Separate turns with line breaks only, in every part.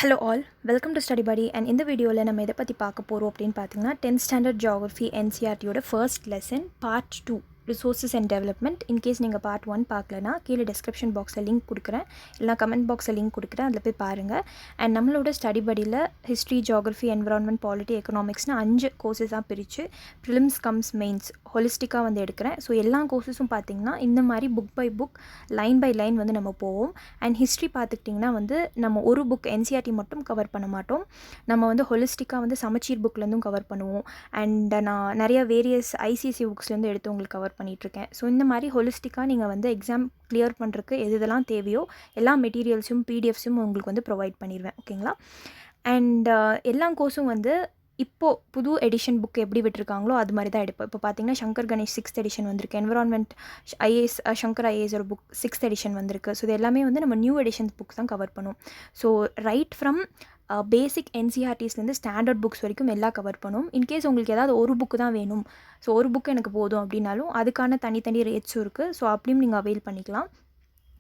Hello all, welcome to Study Buddy and இந்த வீடியோவில் நம்ம எதை பற்றி பார்க்க போகிறோம் அப்படின்னு பார்த்தீங்கன்னா 10th ஸ்டாண்டர்ட் ஜியோகிரஃபி NCERTயோட first lesson part 2 resources and development. In case நீங்கள் பார்ட் 1 பார்க்கலனா கீழே டிஸ்கிரிப்ஷன் பாக்ஸில் லிங்க் கொடுக்குறேன், இல்லைனா கமெண்ட் பாக்ஸில் லிங்க் கொடுக்குறேன், அதில் போய் பாருங்கள். அண்ட் நம்மளோட ஸ்டடி படியில் ஹிஸ்ட்ரி, ஜியோகிரஃபி, என்விரான்மெண்ட், பாலிட்டி, எக்கனாமிக்ஸ்னு 5 கோர்ஸஸாக பிரித்து ப்ரிலிம்ஸ் கம்ஸ் மெயின்ஸ் ஹோலிஸ்டிக்காக வந்து எடுக்கிறேன். ஸோ எல்லா கோர்ஸஸும் பார்த்திங்கன்னா இந்த மாதிரி book by book, line by line வந்து நம்ம போவோம். அண்ட் ஹிஸ்ட்ரி பார்த்துக்கிட்டிங்கன்னா வந்து நம்ம ஒரு புக் NCERT மட்டும் கவர் பண்ண மாட்டோம், நம்ம வந்து ஹோலிஸ்டிக்காக வந்து சமச்சீர் புக்லேருந்தும் கவர் பண்ணுவோம். அண்ட் நான் நிறைய வேரியஸ் ICSE புக்ஸ்லேருந்து எடுத்து உங்களுக்கு கவர் பண்ணிகிட்ருக்கேன். ஸோ இந்த மாதிரி ஹோலிஸ்டிக்காக நீங்கள் வந்து எக்ஸாம் கிளியர் பண்ணுறதுக்கு எதெல்லாம் தேவையோ எல்லா மெட்டீரியல்ஸும் PDFஸும் உங்களுக்கு வந்து ப்ரொவைட் பண்ணிடுவேன், ஓகேங்களா. அண்ட் எல்லா கோர்ஸும் வந்து இப்போது புது எடிஷன் புக் எப்படி விட்டுருக்காங்களோ அது மாதிரி தான் எடுப்போம். இப்போ பார்த்தீங்கன்னா சங்கர் கணேஷ் 6th எடிஷன் வந்திருக்கு, என்விரான்மெண்ட் IAS சங்கர் IAS ஒரு புக் 6th எடிஷன் வந்திருக்கு. ஸோ இது எல்லாமே வந்து நம்ம நியூ எடிஷன்ஸ் புக்ஸ் தான் கவர் பண்ணுவோம். ஸோ ரைட் ஃப்ரம் பேசிக் NCERTஸ்லேருந்து ஸ்டாண்டர்ட் புக்ஸ் வரைக்கும் எல்லாம் கவர் பண்ணும். இன்கேஸ் உங்களுக்கு ஏதாவது ஒரு புக்கு தான் வேணும், ஸோ ஒரு புக்கு எனக்கு போதும் அப்படின்னாலும் அதுக்கான தனித்தனி ரேட்ஸும் இருக்குது. ஸோ அப்படியும் நீங்கள் அவைல் பண்ணிக்கலாம்.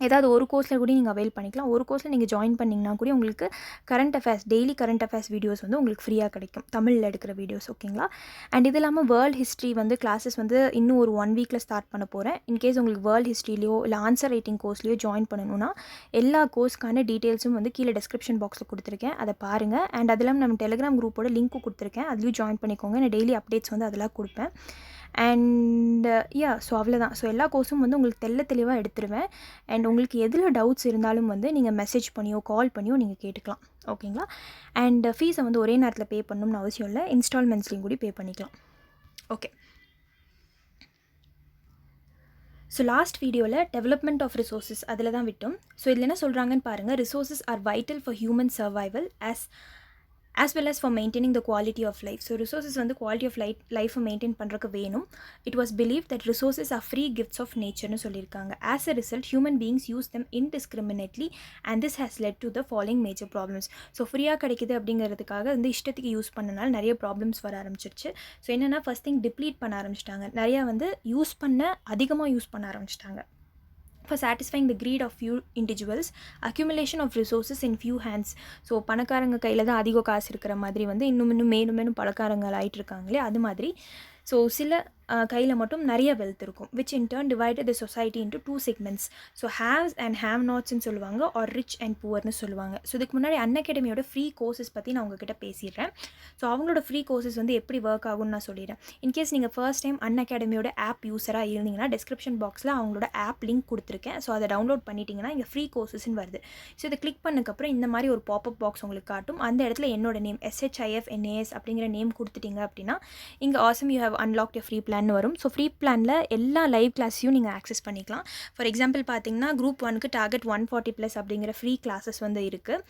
ஏதாவது ஒரு கோர்ஸில் கூட நீங்கள் அவைல் பண்ணிக்கலாம். ஒரு கோர்ஸில் நீங்கள் ஜாயின் பண்ணிங்கன்னா கூட உங்களுக்கு current affairs, daily current affairs videos வந்து உங்களுக்கு ஃப்ரீயாக கிடைக்கும், தமிழில் எடுக்கிற வீடியோஸ், ஓகேங்களா. அண்ட் இது இல்லாமல் வேர்ல்டு ஹிஸ்ட்ரி வந்து கிளாஸஸ் வந்து இன்னும் ஒரு 1 வீக்கில் ஸ்டார்ட் பண்ண போகிறேன். இன்கேஸ் உங்களுக்கு வேர்ல்டு ஹிஸ்ட்ரிலையோ இல்லை ஆன்சர் ரைட்டிங் கோர்ஸ்லையோ ஜாயின் பண்ணணும்னா எல்லா கோர்ஸ்க்கான டீட்டெயில்ஸும் வந்து கீழே டிஸ்கிரிப்ஷன் பாக்ஸில் கொடுத்துருக்கேன், அதை பாருங்கள். அண்ட் அது இல்லாமல் நம்ம டெலிகிராம் குரூப்போட லிங்க்கும் கொடுத்துருக்கேன், அதுலேயும் ஜாயின் பண்ணிக்கோங்க. நான் டெய்லி அப்டேட்ஸ் வந்து அதெல்லாம் கொடுப்பேன். அண்ட் ஸோ அவ்வளோதான். ஸோ எல்லா கோர்ஸும் வந்து உங்களுக்கு தெளிவாக எடுத்துருவேன். அண்ட் உங்களுக்கு எதில் டவுட்ஸ் இருந்தாலும் வந்து நீங்கள் மெசேஜ் பண்ணியோ கால் பண்ணியோ நீங்கள் கேட்டுக்கலாம், ஓகேங்களா. அண்ட் ஃபீஸை வந்து ஒரே நேரத்தில் பே பண்ணணும்னு அவசியம் இல்லை, இன்ஸ்டால்மெண்ட்ஸ்லையும் கூட பே பண்ணிக்கலாம், ஓகே. ஸோ லாஸ்ட் வீடியோவில் டெவலப்மெண்ட் ஆஃப் ரிசோர்ஸஸ் அதில் தான் விட்டோம். ஸோ இதில் என்ன சொல்கிறாங்கன்னு பாருங்கள். Resources R vital for human survival as well as for maintaining the quality of life. So resources வந்து quality of life maintain பண்ணுறதுக்கு வேணும். It was believed that resources are free gifts of nature னு சொல்லியிருக்காங்க. As a result, human beings use them indiscriminately and this has led to the following major problems. So ஃப்ரீயாக கிடைக்குது அப்படிங்கிறதுக்காக வந்து இஷ்டத்துக்கு use பண்ணனால நிறைய ப்ராப்ளம்ஸ் வர ஆரம்பிச்சிருச்சு. ஸோ என்னென்னா ஃபஸ்ட் திங் டிப்ளீட் பண்ண ஆரம்பிச்சிட்டாங்க, நிறையா வந்து அதிகமாக யூஸ் பண்ண ஆரம்பிச்சிட்டாங்க. For satisfying the greed of few individuals, accumulation of resources in few hands. So பணக்காரங்க கையில் தான் அதிக காசு இருக்கிற மாதிரி வந்து இன்னும் மேலும் பணக்காரங்கள் ஆகிட்டு இருக்காங்களே அது மாதிரி. ஸோ சில கையில் மட்டும் நிறைய வெல்த் இருக்கும், which in turn divided the society into 2 segments. So haves and have notsன்னு சொல்லுவாங்க, or rich and poorன்னு சொல்லுவாங்க. ஸோ இதுக்கு முன்னாடி அன்அகாடமியோட ஃப்ரீ கோர்சஸ் பற்றி நான் உங்ககிட்ட பேசிடுறேன். ஸோ அவங்களோட ஃப்ரீ கோர்சஸ் வந்து எப்படி ஒர்க் ஆகும்னு நான் சொல்லிடுறேன். இன்கேஸ் நீங்கள் ஃபர்ஸ்ட் டைம் அன்அகாடமியோட ஆப் யூஸராக இருந்தீங்கன்னா டிஸ்கிரிப்ஷன் பாக்ஸில் அவங்களோட ஆப் லிங்க் கொடுத்துருக்கேன். ஸோ அதை டவுன்லோட் பண்ணிட்டீங்கன்னா இங்கே ஃப்ரீ கோர்சஸ்ன்னு வருது. ஸோ இதை கிளிக் பண்ணதுக்கப்புறம் இந்த மாதிரி ஒரு பாப்அப் பாக்ஸ் உங்களுக்கு காட்டும். அந்த இடத்துல என்னோட நேம் SHIFNAS அப்படிங்கிற நேம் கொடுத்துட்டீங்க அப்படின்னா இங்கே awesome you have unlocked your free plan வரும். ஸோ ஃப்ரீ பிளானில் எல்லா லைவ் கிளாஸையும் நீங்கள் ஆக்சஸ் பண்ணிக்கலாம். ஃபார் எக்ஸாம்பிள் பார்த்தீங்கன்னா குரூப் 1க்கு டார்கெட் 140+ அப்படிங்கிற ஃப்ரீ கிளாஸஸ் வந்து இருக்குது.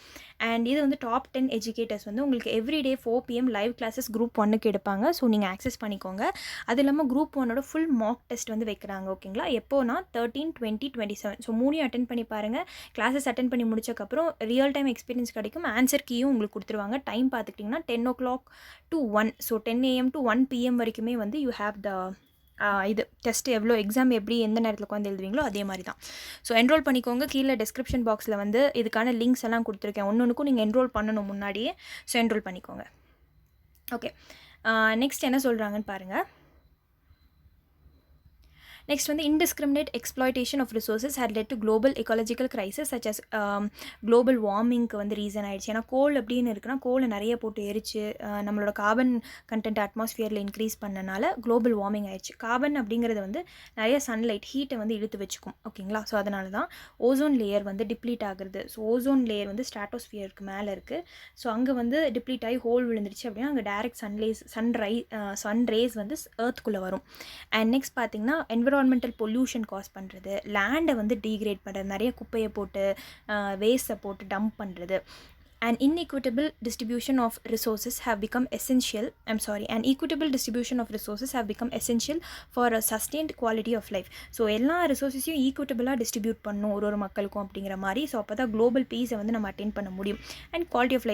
அண்ட் இது வந்து டாப் 10 எஜுகேட்டர்ஸ் வந்து உங்களுக்கு everyday 4 PM live classes group 1க்கு எடுப்பாங்க. ஸோ நீங்கள் ஆக்சஸ் பண்ணிக்கோங்க. அது இல்லாமல் குரூப் 1ஓட ஃபுல் மாக் டெஸ்ட் வந்து வைக்கிறாங்க, ஓகேங்களா. எப்போனா 13, 20, 27. ஸோ 3 அட்டென்ட் பண்ணி பாருங்கள். கிளாஸஸ் அட்டென்ட் பண்ணி முடிச்சக்கப்புறம் ரியல் டைம் எக்ஸ்பீரியன்ஸ் கிடைக்கும். ஆன்சர் கீயும் உங்களுக்கு கொடுத்துருவாங்க. டைம் பார்த்துக்கிட்டிங்கன்னா 10 o'clock to 1. So 10 AM to 1 PM வரைக்குமே வந்து யூ ஹேவ் த இது டெஸ்ட்டு எவ்வளோ எக்ஸாம் எப்படி எந்த நேரத்தில் உட்காந்து எழுதுவீங்களோ அதே மாதிரி தான். ஸோ என்ரோல் பண்ணிக்கோங்க. கீழே டிஸ்கிரிப்ஷன் பாக்ஸில் வந்து இதுக்கான லிங்க்ஸ் எல்லாம் கொடுத்துருக்கேன். ஒன்றுக்கும் நீங்கள் என்ரோல் பண்ணணும் முன்னாடியே. ஸோ என்ரோல் பண்ணிக்கோங்க, ஓகே. நெக்ஸ்ட் என்ன சொல்கிறாங்கன்னு பாருங்கள். நெக்ஸ்ட் வந்து indiscriminate exploitation of resources had led to global ecological crisis such as global warmingக்கு வந்து ரீசன் ஆயிடுச்சு. ஏன்னா கோல் அப்படின்னு இருக்குன்னா கோலை நிறைய போட்டு எரிச்சு நம்மளோட கார்பன் கண்டென்ட் அட்மாஸ்ஃபியரில் இன்க்ரீஸ் பண்ணனால குளோபல் வார்மிங் ஆயிடுச்சு. கார்பன் அப்படிங்கிறது வந்து நிறைய சன்லைட் ஹீட்டை வந்து இழுத்து வச்சுக்கும், ஓகேங்களா. ஸோ அதனால தான் ஓசோன் லேயர் வந்து டிப்ளீட் ஆகுறது. ஸோ ஓசோன் லேயர் வந்து ஸ்ட்ராட்டோஸ்பியருக்கு மேலே இருக்குது. ஸோ அங்கே வந்து டிப்ளீட் ஆகி ஹோல் விழுந்துருச்சு அப்படின்னா அங்கே டைரக்ட் சன் ரேஸ் வந்து எர்த்துக்குள்ளே வரும். அண்ட் நெக்ஸ்ட் பார்த்தீங்கன்னா என்விரான்மெண்டல் பொல்யூஷன் காஸ் பண்ணுறது, லேண்டை வந்து டீக்ரேட் பண்ணுறது, நிறைய குப்பையை போட்டு வேஸ்ட்டை போட்டு டம்ப் பண்ணுறது. An equitable distribution of resources have become essential for a sustained quality of life. So எல்லா ரிசோர்ஸஸையும் ஈக்குவிட்டபிளாக டிஸ்ட்ரிபியூட் பண்ணணும் ஒரு மக்களுக்கும் அப்படிங்கிற மாதிரி. ஸோ அப்போ தான் குளோபல் பீஸை வந்து நம்ம அட்டெயின் பண்ண முடியும். அண்ட் குவாலிட்டி ஆஃப்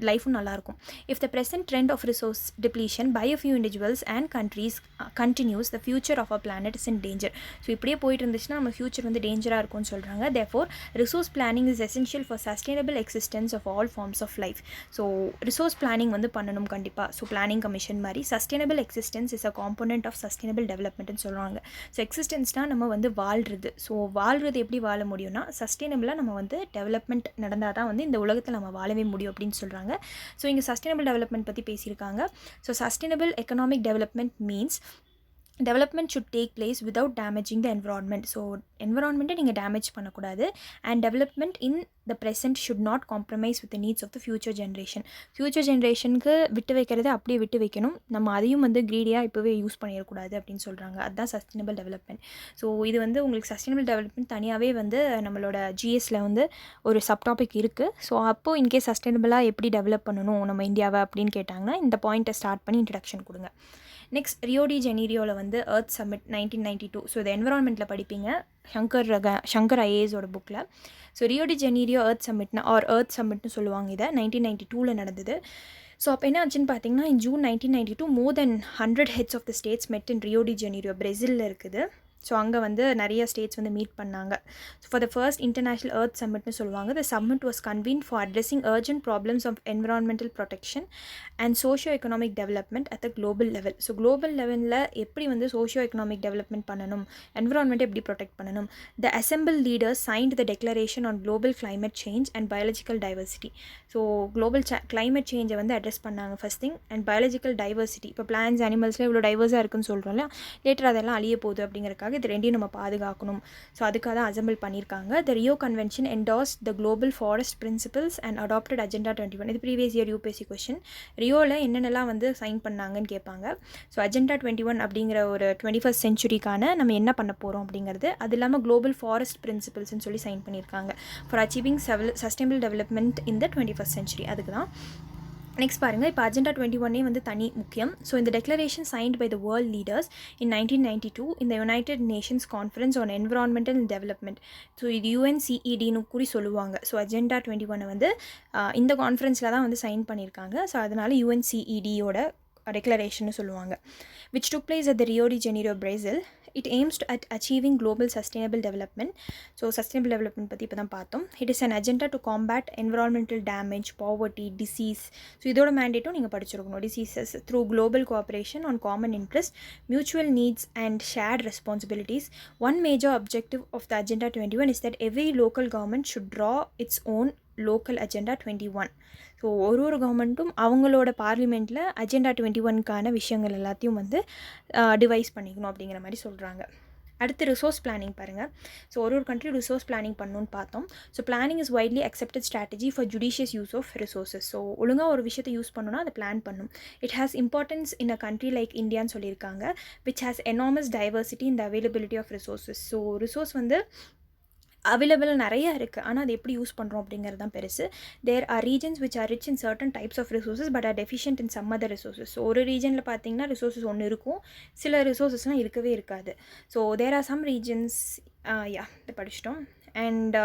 லைஃபும் நல்லாயிருக்கும். If the present trend of resource depletion by a few individuals and countries continues, the future of our planet is in danger. So இப்படியே போயிட்டு இருந்துச்சுன்னா நம்ம ஃபியூச்சர் வந்து டேஞ்சராக இருக்கும்னு சொல்கிறாங்க. Therefore, resource planning is essential for sustainable existence of all forms of life. So resource planning வந்து பண்ணணும் கண்டிப்பாக. ஸோ பிளானிங் கமிஷன் மாதிரி sustainable existence is a component of sustainable டெவலப்மெண்ட்னு சொல்கிறாங்க. ஸோ எக்ஸிஸ்டன்ஸ்னால் நம்ம வந்து வாழ்கிறது. ஸோ வாழ்கிறது எப்படி வாழ முடியும்னா சஸ்டைனபிளாக நம்ம வந்து டெவலப்மெண்ட் நடந்தால் தான் வந்து இந்த உலகத்தில் நம்ம வாழவே முடியும் அப்படின்னு சொல்கிறாங்க. ஸோ இங்கே சஸ்டைனபிள் டெவலப்மெண்ட் பற்றி பேசியிருக்காங்க. So sustainable economic development means development should take place without damaging the environment. So என்விரான்மெண்ட்டை நீங்கள் டேமேஜ் பண்ணக்கூடாது. And development in the present should not compromise with the needs of the future generation. Future ஜென்ரேஷனுக்கு விட்டு வைக்கிறத அப்படியே விட்டு வைக்கணும். நம்ம அதையும் வந்து க்ரீடியாக இப்போவே யூஸ் பண்ணிடக்கூடாது அப்படின்னு சொல்கிறாங்க. அதுதான் சஸ்டைனபிள் டெவலப்மெண்ட். ஸோ இது வந்து உங்களுக்கு சஸ்டைனபிள் டெவலப்மெண்ட் தனியாகவே வந்து நம்மளோட ஜிஎஸ்சில் வந்து ஒரு சப் டாபிக் இருக்குது. ஸோ அப்போது இன்கேஸ் சஸ்டைனபிளாக எப்படி டெவலப் பண்ணணும் நம்ம இந்தியாவை அப்படின்னு கேட்டாங்கன்னா இந்த பாயிண்ட்டை ஸ்டார்ட் பண்ணி இன்ட்ரடக்ஷன் கொடுங்க. நெக்ஸ்ட் ரியோ டி ஜெனீரியோவில் வந்து எர்த் சமிட் 1992. ஸோ இது என்விரான்மெண்ட்டில் படிப்பீங்க சங்கர் ஐஏஎஸோட புக்கில். So Rio de Janeiro Earth சமிட்னா எர்த் சமிட்னு சொல்லுவாங்க. இதை 1992 நடந்தது. ஸோ அப்போ என்ன ஆச்சுன்னு பார்த்தீங்கன்னா in June 1992 more than 100 heads of the states met in Rio de Janeiro பிரேசிலில் இருக்குது. ஸோ அங்கே வந்து நிறைய ஸ்டேட்ஸ் வந்து மீட் பண்ணாங்க. So for the first international Earth சம்மிட்னு சொல்லுவாங்க. The summit was convene for addressing urgent problems of environmental protection and socio economic development at the global level. So global லெவலில் எப்படி வந்து சோஷியோ எக்கனாமிக் டெவலப்மெண்ட் பண்ணணும், என்விரான்மெண்ட்டை எப்படி protect பண்ணணும். The assemble leaders signed the declaration on global climate change and biological diversity. So global climate சேஞ்சை வந்து address பண்ணாங்க first thing. And biological diversity, இப்போ பிளான்ஸ் அனிமல்ஸில் இவ்வளோ டைவர்ஸாக இருக்குன்னு சொல்கிறோம்ல, லேட்டர் அதெல்லாம் அழிய போகுது அப்படிங்கிறக்காக இது ரெண்டையும் நம்ம பாதுகாக்கணும். ஸோ அதுக்காக தான் அசெம்பிள் பண்ணியிருக்காங்க. The Rio convention endorsed the global forest principles and adopted agenda 21. இது ப்ரீவியஸ் இயர் UPSC கொஸ்டின். ரியோவில் என்னென்னலாம் வந்து சைன் பண்ணாங்கன்னு கேட்பாங்க. ஸோ அஜெண்டா 21 அப்படிங்கிற ஒரு 21st சென்ச்சுரிக்கான நம்ம என்ன பண்ண போகிறோம் அப்படிங்கிறது. அது இல்லாமல் குளோபல் ஃபாரஸ்ட் பிரின்சிபல்ஸ்னு சொல்லி சைன் பண்ணியிருக்காங்க for achieving sustainable development in the 21st century. அதுக்கு தான். நெக்ஸ்ட் பாருங்கள், இப்போ அஜெண்டா 21 வந்து தனி முக்கியம். ஸோ இந்த declaration signed by the world leaders in 1992 இந்த united nations conference on environmental development. So இது UNCEDன்னு கூறி சொல்லுவாங்க. ஸோ அஜெண்டா 21 வந்து இந்த கான்ஃபரன்ஸில் தான் வந்து சைன் பண்ணியிருக்காங்க. ஸோ அதனால் UNCEDயோட declaration சொல்லுவாங்க. which took place at the Rio de Janeiro, Brazil. It aims at achieving global sustainable development. So sustainable development பற்றி இப்போ தான் பார்த்தோம். It is an agenda to combat environmental damage, poverty, disease. So இதோட மேண்டேட்டும் நீங்கள் படிச்சிருக்கணும். diseases through global cooperation on common interest, mutual needs and shared responsibilities. One major objective of the Agenda 21 is that every local government should draw its own local agenda 21. So ஒரு கவர்மெண்ட்டும் அவங்களோட பார்லிமெண்ட்டில் agenda 21க்கான விஷயங்கள் எல்லாத்தையும் வந்து device பண்ணிக்கணும் அப்படிங்கிற மாதிரி சொல்கிறாங்க. அடுத்து ரிசோர்ஸ் பிளானிங் பாருங்கள். ஸோ ஒரு கண்ட்ரி ரிசோர்ஸ் பிளானிங் பண்ணணும்னு பார்த்தோம். So planning is widely accepted strategy for judicious use of resources. So ஒழுங்காக ஒரு விஷயத்தை யூஸ் பண்ணணும்னா அதை பிளான் பண்ணும். It has importance in a country like இந்தியான்னு சொல்லியிருக்காங்க. Which has enormous diversity in the availability of resources. So resource வந்து available நிறையா இருக்குது, ஆனால் அது எப்படி யூஸ் பண்ணுறோம் அப்படிங்கிறது தான் பெருசு. There are regions which are rich in certain types of resources but are deficient in some other resources. So ஒரு ரீஜனில் பார்த்தீங்கன்னா ரிசோர்ஸஸ் ஒன்று இருக்கும், சில ரிசோர்ஸஸ்லாம் இருக்கவே இருக்காது. So there are some regions இதை படிச்சிட்டோம். And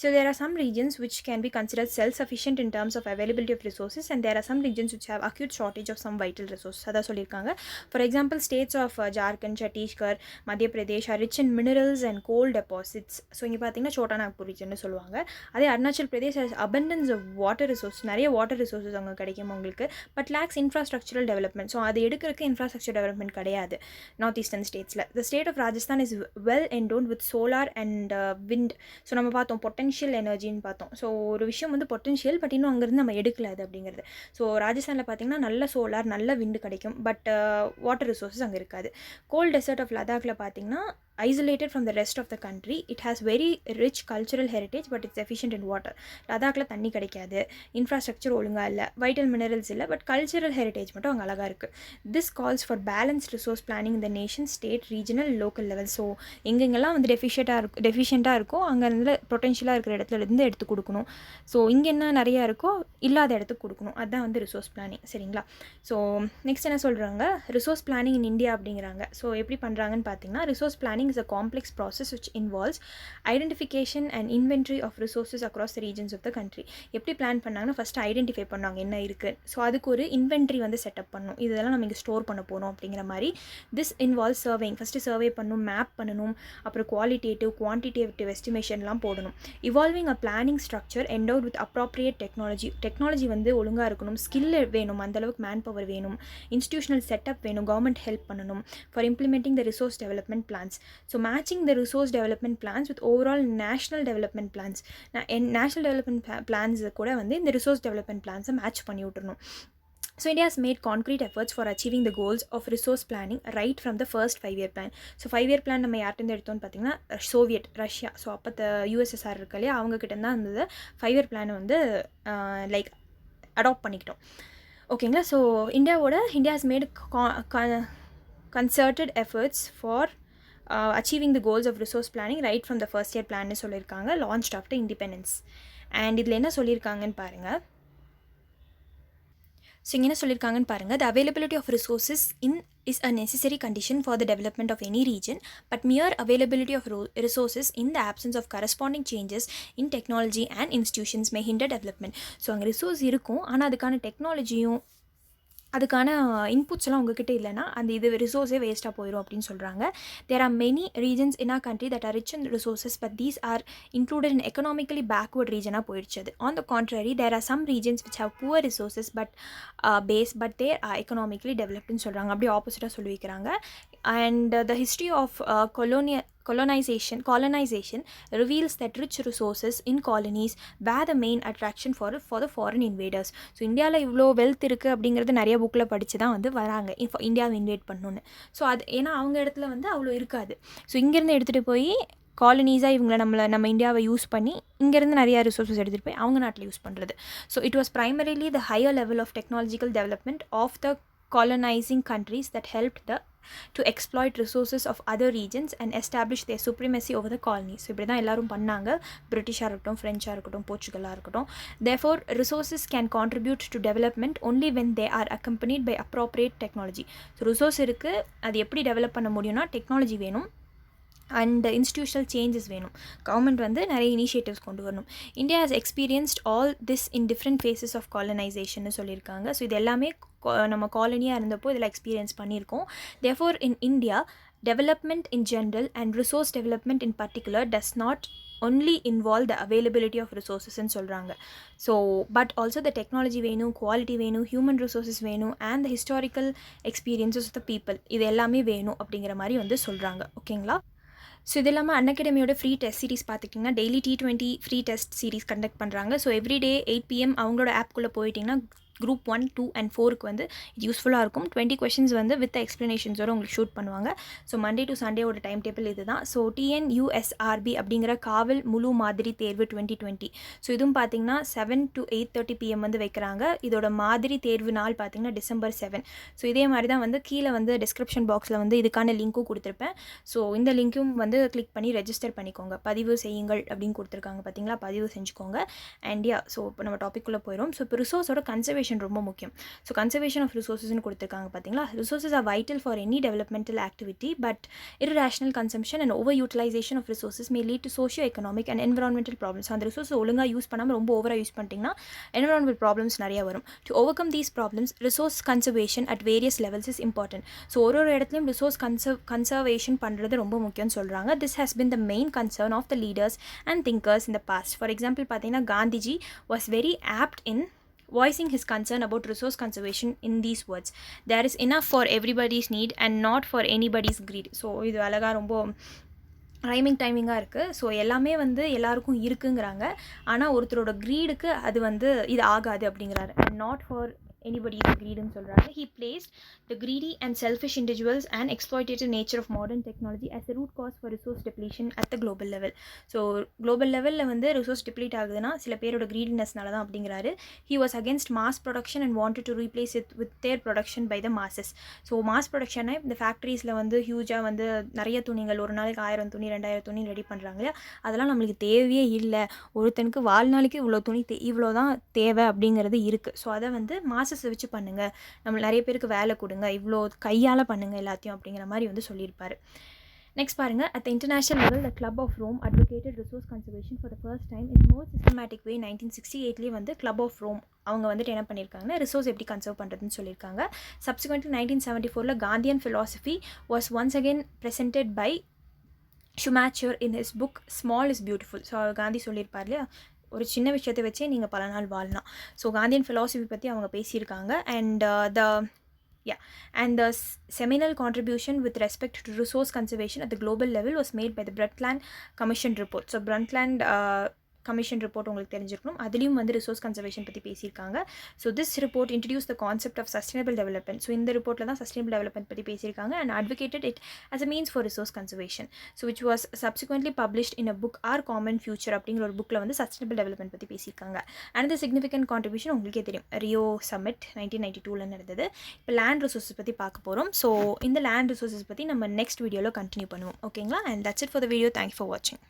so there are some regions which can be considered self-sufficient in terms of availability of resources and there are some regions which have acute shortage of some vital resources. அதான் சொல்லியிருக்காங்க. For example, states of Jharkhand, Chhattisgarh, Madhya Pradesh are rich in minerals and coal deposits. So இங்கே பார்த்தீங்கன்னா Chota Nagpur region சொல்லுவாங்க. அதே Arunachal Pradesh has abundance of water resources. நிறைய water resources அங்கே கிடைக்கும் உங்களுக்கு. But lacks infrastructural development. So அது எடுக்கிறதுக்கு இன்ஃப்ராஸ்ட்ரக்சர் டெவலப்மெண்ட் கிடையாது நார்த் ஈஸ்டர்ன் ஸ்டேட்ஸில். The state of Rajasthan is well endowed with solar and wind. So நம்ம பார்த்தோம் பொட்டென்ஷியல் எனர்ஜின்னு பார்த்தோம். ஸோ ஒரு விஷயம் வந்து பொட்டென்ஷியல், பட் இன்னும் அங்கேருந்து நம்ம எடுக்கல அது அப்படிங்கிறது. ஸோ ராஜஸ்தானில் பார்த்திங்கன்னா நல்ல சோலார் நல்ல விண்டு கிடைக்கும், பட் வாட்டர் ரிசோர்ஸஸ் அங்கே இருக்காது. கோல்ட் டெசர்ட் ஆஃப் லடாக்கில் பார்த்திங்கன்னா isolated from the rest of the country. It has very rich cultural heritage but it's deficient in water. லடாக்கில் தண்ணி கிடைக்காது, இன்ஃப்ராஸ்ட்ரக்சர் ஒழுங்காக இல்லை, வைட்டல் மினரல்ஸ் இல்லை, பட் கல்ச்சரல் ஹெரிட்டேஜ் மட்டும் அங்கே அழகாக இருக்குது. This calls for balanced resource planning இந்த nation, state, regional, local level. So எங்கெங்கெல்லாம் வந்து டெஃபிஷியண்ட்டாக இருக்கோ அங்கேருந்து பொட்டென்ஷியலாக இருக்கிற இடத்துலேருந்து எடுத்து கொடுக்கணும். ஸோ இங்கே என்ன நிறையா இருக்கோ இல்லாத இடத்துக்கு கொடுக்கணும். அதுதான் வந்து ரிசோர்ஸ் பிளானிங். சரிங்களா? ஸோ நெக்ஸ்ட் என்ன சொல்கிறாங்க, ரிசோர்ஸ் பிளானிங் இன் இந்தியா அப்படிங்கிறாங்க. ஸோ எப்படி பண்ணுறாங்கன்னு பார்த்தீங்கன்னா, resource planning is a complex process which involves identification and inventory of resources across the regions of the country. எப்படி பிளான் பண்ணாங்கன்னா ஃபஸ்ட்டு ஐடென்டிஃபை பண்ணாங்க என்ன இருக்குது, ஸோ அதுக்கு ஒரு இன்வென்ட்ரி வந்து செட்டப் பண்ணணும், இதெல்லாம் நம்ம இங்கே ஸ்டோர் பண்ண போகிறோம் அப்படிங்கிற மாதிரி. This involve surveying, first survey பண்ணணும், மேப் பண்ணணும், அப்புறம் குவாலிட்டேட்டிவ் குவான்டிடேட்டிவ் எஸ்டிமேஷன்லாம் போடணும். Evolving a planning structure endowed with appropriate technology வந்து ஒழுங்காக இருக்கணும், ஸ்கில் வேணும், அந்தளவுக்கு மேன் பவர் வேணும், இன்ஸ்டியூஷனல் செட்டப் வேணும், கவர்மெண்ட் ஹெல்ப் பண்ணணும் for implementing the resource development plans. So matching the resource development plans with overall national development plans. National development plans கூட வந்து இந்த ரிசோர்ஸ் டெவலப்மெண்ட் பிளான்ஸை மேட்ச் பண்ணி விட்டுறணும். So India has made concrete efforts for achieving the goals of resource planning right from the first 5-year plan. So 5-year plan நம்ம யார்கிட்ட எடுத்தோம்னு பார்த்தீங்கன்னா Soviet Russia, so அப்போ USSR இருக்கு இல்லையா, அவங்கக்கிட்ட தான் இருந்தது 5-year பிளான் வந்து லைக் அடாப்ட் பண்ணிக்கிட்டோம். ஓகேங்களா. So India has made concerted efforts for achieving the goals of resource planning right from the first year plan சொல்லியிருக்காங்க, launched after independence. And இதில் என்ன சொல்லியிருக்காங்கன்னு பாருங்கள். ஸோ இங்கே என்ன சொல்லியிருக்காங்கன்னு பாருங்கள். The availability of resources is a necessary condition for the development of any region, but mere availability of resources in the absence of corresponding changes in technology and institutions may hinder development. So அங்கே resource இருக்கும், ஆனால் அதுக்கான டெக்னாலஜியும் அதுக்கான இன்புட்ஸ்லாம் உங்ககிட்ட இல்லைனா அந்த இது ரிசோர்ஸே வேஸ்ட்டாக போயிடும் அப்படின்னு சொல்கிறாங்க. There are many regions in our country that are rich in resources but these are included in economically backward ரீஜனாக போயிடுச்சு. அது on the contrary there are some regions which have poor resources but but they are economically டெவலப்டுன்னு சொல்கிறாங்க. அப்படியே ஆப்போசிட்டாக சொல்லி வைக்கிறாங்க. And the history of colonization reveals that rich resources in colonies were the main attraction for the foreign invaders. So இந்தியாவில் இவ்வளோ wealth இருக்குது அப்படிங்கிறது நிறைய புக்கில் படித்து தான் வந்து வராங்க இந்தியாவை இன்வைட் பண்ணணுன்னு. ஸோ அது ஏன்னா அவங்க இடத்துல வந்து அவ்வளோ இருக்காது. ஸோ இங்கேருந்து எடுத்துகிட்டு போய் காலனிஸாக இவங்களை நம்ம இந்தியாவை யூஸ் பண்ணி இங்கேருந்து நிறையா ரிசோர்ஸஸ் எடுத்துகிட்டு போய் அவங்க நாட்டில் யூஸ் பண்ணுறது. So it was primarily the higher level of technological development of the colonizing countries that helped to exploit resources of other regions and establish their supremacy over the colonies. So இப்படி தான் எல்லோரும் பண்ணாங்க, பிரிட்டிஷாக இருக்கட்டும், ஃப்ரெஞ்சாக இருக்கட்டும், போர்ச்சுகலாக இருக்கட்டும். Therefore resources can contribute to development only when they are accompanied by appropriate technology. So resource இருக்குது, அது எப்படி டெவலப் பண்ண முடியும்னா டெக்னாலஜி வேணும் அண்ட் இன்ஸ்டியூஷனல் சேஞ்சஸ் வேணும், கவர்மெண்ட் வந்து நிறைய இனிஷியேட்டிவ்ஸ் கொண்டு வரணும். India has experienced all this in different phases of colonisation சொல்லியிருக்காங்க. ஸோ இது எல்லாமே நம்ம காலனியாக இருந்தப்போ இதில் எக்ஸ்பீரியன்ஸ் பண்ணியிருக்கோம். Therefore in India development in general and resource development in particular does not only involve the availability of resources ன்னு சொல்கிறாங்க. So but also the technology வேணும், குவாலிட்டி வேணும், ஹியூமன் ரிசோர்ஸஸ் வேணும் and the historical experiences of the people, இது எல்லாமே வேணும் அப்படிங்கிற மாதிரி வந்து சொல்கிறாங்க. ஓகேங்களா. ஸோ இது இல்லாமல் அன்அகாடமியோட ஃப்ரீ டெஸ்ட் சீரிஸ் பார்த்துக்கிட்டிங்கன்னா daily T20 free test series conduct பண்ணுறாங்க. ஸோ எவ்ரிடே 8 PM அவங்களோட ஆப்குள்ளே போயிட்டிங்கன்னா குரூப் 1, 2 and 4க்கு வந்து இது யூஸ்ஃபுல்லாக இருக்கும். 20 questions வந்து வித் எக்ஸ்ப்ளனேஷன்ஸோடு உங்களுக்கு ஷூட் பண்ணுவாங்க. ஸோ மண்டே டு சண்டேவோட டைம் டேபிள் இது தான். ஸோ TNUSRB அப்படிங்கிற காவல் முழு மாதிரி தேர்வு 2020. ஸோ இதுவும் பார்த்தீங்கன்னா 7 to 8:30 PM வந்து வைக்கிறாங்க. இதோட மாதிரி தேர்வு நாள் பார்த்தீங்கன்னா December 7. ஸோ இதே மாதிரி தான் வந்து கீழே வந்து டிஸ்கிரிப்ஷன் பாக்ஸில் வந்து இதுக்கான லிங்க்கும் கொடுத்துருப்பேன். ஸோ இந்த லிங்க்கும் வந்து கிளிக் பண்ணி ரெஜிஸ்டர் பண்ணிக்கோங்க. பதிவு செய்யுங்கள் அப்படின்னு கொடுத்துருக்காங்க பார்த்தீங்களா, பதிவு செஞ்சுக்கோங்க. அண்ட் ஸோ இப்போ நம்ம டாபிக்குள்ளே போயிடும். ஸோ இப்போ ரிசோர்ஸோட கன்சர்வேஷன் ரொம்ப முக்கியம். ஸோ கன்சர்வேஷன் ஆஃப் ரிசோர்ஸஸ்ன்னு கொடுத்துருக்காங்க பார்த்தீங்களா. Resources R vital for any developmental activity but irrational consumption and over utilization of resources may lead to socio-economic and environmental problems. அந்த ரிசோர்ஸ் ஒழுங்காக யூஸ் பண்ணாமல் ரொம்ப ஓவராக யூஸ் பண்ணிட்டீங்கன்னா environmental problems நிறைய வரும். To overcome these problems, resource conservation at various levels is important. So ஒரு இடத்துலையும் ரிசோர்ஸ் கன்சர்வேஷன் பண்ணுறது ரொம்ப முக்கியம்னு சொல்கிறாங்க. This has been the main concern of the leaders and thinkers in the past. For example, பார்த்தீங்கன்னா Gandhiji was very apt in voicing his concern about resource conservation in these words: there is enough for everybody's need and not for anybody's greed. So இது அழகாக ரொம்ப டைமிங்காக இருக்குது. So எல்லாமே வந்து எல்லாருக்கும் இருக்குங்கிறாங்க, ஆனால் ஒருத்தரோட க்ரீடுக்கு அது வந்து இது ஆகாது அப்படிங்கிறாரு. and not for anybody's greedன்னு சொல்கிறாங்க. He placed the greedy and selfish individuals and exploitative nature of modern technology as the root cause for resource depletion at the global level. So global லெவலில் வந்து ரிசோர்ஸ் டிப்ளீட் ஆகுதுன்னா சில பேரோட க்ரீடினஸ்னால தான் அப்படிங்கிறாரு. He was against mass production and wanted to replace it with their production by the masses. So mass ப்ரொடக்ஷனை இந்த ஃபேக்ட்ரிஸில் வந்து ஹியூஜாக வந்து நிறைய துணிகள் ஒரு நாளைக்கு 1000 துணி 2000 துணி ரெடி பண்ணுறாங்க இல்லையா, அதெல்லாம் நம்மளுக்கு தேவையே இல்லை. ஒருத்தனுக்கு வாழ்நாளைக்கு இவ்வளோ துணி இவ்வளோ தான் தேவை அப்படிங்கிறது இருக்குது. ஸோ அதை வந்து வச்சு பண்ணுங்கள், நம்ம நிறைய பேருக்கு வேலை கொடுங்க, இவ்வளோ கையால் பண்ணுங்கள் எல்லாத்தையும் அப்படிங்கிற மாதிரி வந்து சொல்லியிருப்பார். நெக்ஸ்ட் பாருங்க, at the international level the Club of Rome advocated resource conservation for the first time in more systematic way. 1968 வந்து Club of Rome அவங்க வந்துட்டு என்ன பண்ணியிருக்காங்கன்னா ரிசோர்ஸ் எப்படி கன்சர்வ் பண்ணுறதுன்னு சொல்லியிருக்காங்க. Subsequently 1974 Gandhian philosophy was once again presented by Schumacher in his book Small is Beautiful. So Gandhi சொல்லியிருப்பார் இல்லையா, ஒரு சின்ன விஷயத்தை வச்சே நீங்கள் பல நாள் வாழலாம். ஸோ காந்தியன் philosophy பற்றி அவங்க பேசியிருக்காங்க. And the seminal contribution with respect to resource conservation at the global level was made by the Brundtland Commission report. So Brundtland commission report உங்களுக்கு தெரிஞ்சிருக்கணும். அதுலேயும் வந்து ரிசோர்ஸ் கன்சர்வேஷன் பற்றி பேசியிருக்காங்க. So this report introduce the concept of sustainable development. So இந்த ரிப்போர்ட்டில் தான் sustainable development பற்றி பேசியிருக்காங்க and advocated it as a means for resource conservation. So which was subsequently published in a book Our Common Future அப்படிங்கிற ஒரு புக்கில் வந்து sustainable development பற்றி பேசியிருக்காங்க. அண்ட் சிக்னிஃபிகன்ட் கான்ட்ரிபியூஷன் உங்களுக்கே தெரியும், ரியோ சம்மிட் 1992 நடந்தது. இப்போ லேண்ட் ரிசோர்ஸஸ் பற்றி பார்க்க போகிறோம். ஸோ இந்த லேண்ட் ரிசோர்ஸஸ் பற்றி நம்ம நெக்ஸ்ட் வீடியோவில் கண்டினியூ பண்ணுவோம். ஓகேங்களா? And that's it for the video. Thank you for வாட்சிங்.